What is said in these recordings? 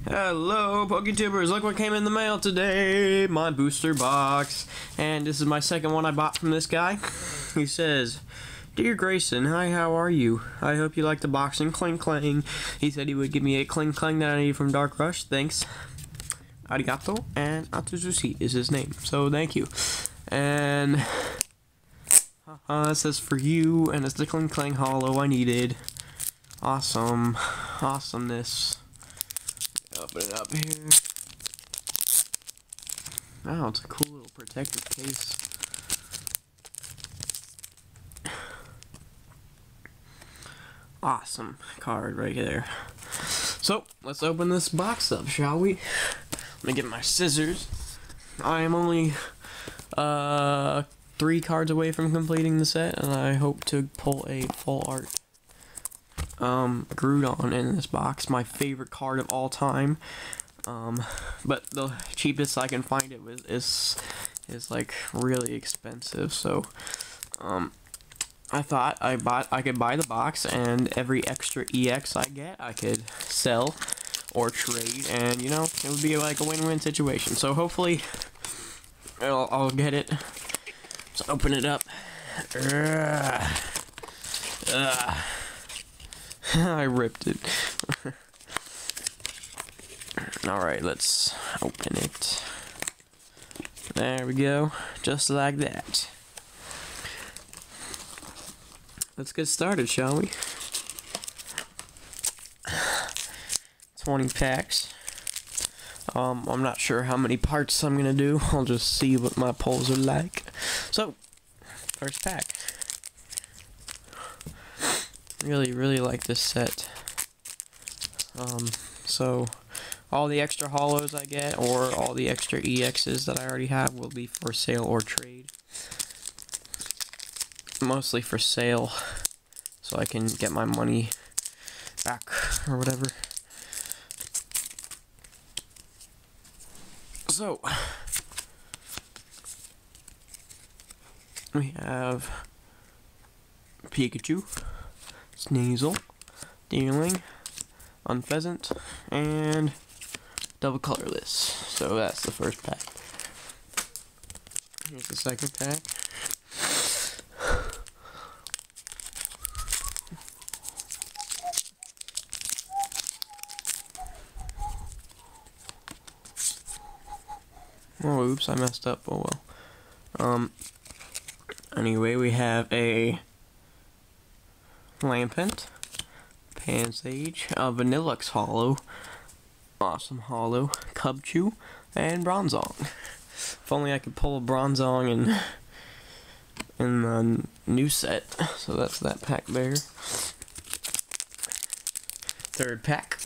Hello, PokeTubers! Look what came in the mail today! My booster box. And this is my second one I bought from this guy. He says, "Dear Grayson, hi, how are you? I hope you like the box and cling clang." He said he would give me a cling clang that I need from Dark Rush. Thanks. Arigato. And Atsuzushi is his name. So thank you. And it says for you, and it's the cling clang hollow I needed. Awesome. Awesomeness. Open it up here. Oh, it's a cool little protective case. Awesome card right there. So, let's open this box up, shall we? Let me get my scissors. I am only 3 cards away from completing the set, and I hope to pull a full art Groudon in this box, my favorite card of all time. But the cheapest I can find it with is like really expensive. So I thought I could buy the box, and every extra EX I get I could sell or trade, and you know, it would be like a win-win situation. So hopefully I'll get it. Let's open it up. I ripped it. Alright, let's open it. There we go. Just like that. Let's get started, shall we? 20 packs. I'm not sure how many parts I'm gonna do. I'll just see what my pulls are like. So, first pack. Really like this set. So all the extra hollows I get, or all the extra EXs that I already have, will be for sale or trade. Mostly for sale, so I can get my money back or whatever. So we have Pikachu, Sneasel, Deerling, Unpheasant, and double colorless. So that's the first pack. Here's the second pack. Oh, oops, I messed up. Oh well. Anyway, we have a Lampent, Pansage, a Vanillux Hollow, awesome Hollow, Cubchoo, and Bronzong. If only I could pull a Bronzong in the new set. So that's that pack there. Third pack.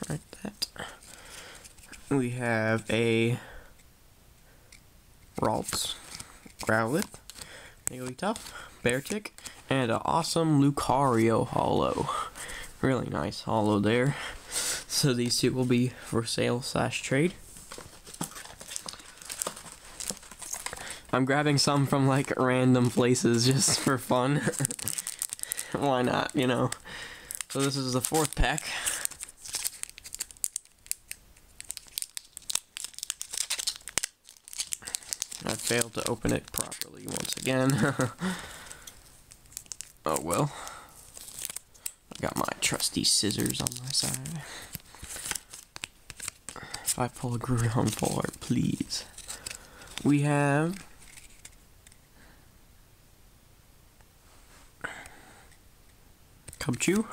Like that. We have a Ralts, Growlithe, Wigglytuff, Beartic, and an awesome Lucario Hollow. Really nice hollow there. So these two will be for sale / trade. I'm grabbing some from like random places just for fun. Why not, you know? So this is the fourth pack. I failed to open it properly once again. Oh well. I got my trusty scissors on my side. If I pull a Groudon full art, please. We have Cubchoo,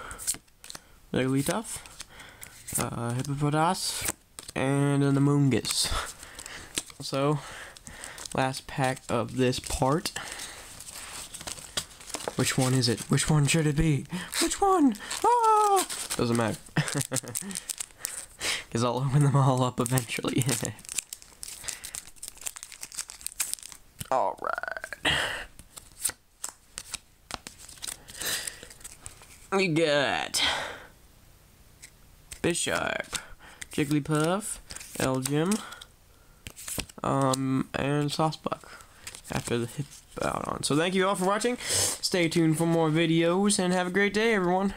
Wigglytuff, Hippopotas, and an Amoonguss. So, last pack of this part. Which one is it? Which one should it be? Which one? Ah! Doesn't matter. Because I'll open them all up eventually. Alright. We got Bisharp, Jigglypuff, Elgyem, and Saucebuck. after the hip out on. So thank you all for watching. Stay tuned for more videos and have a great day, everyone.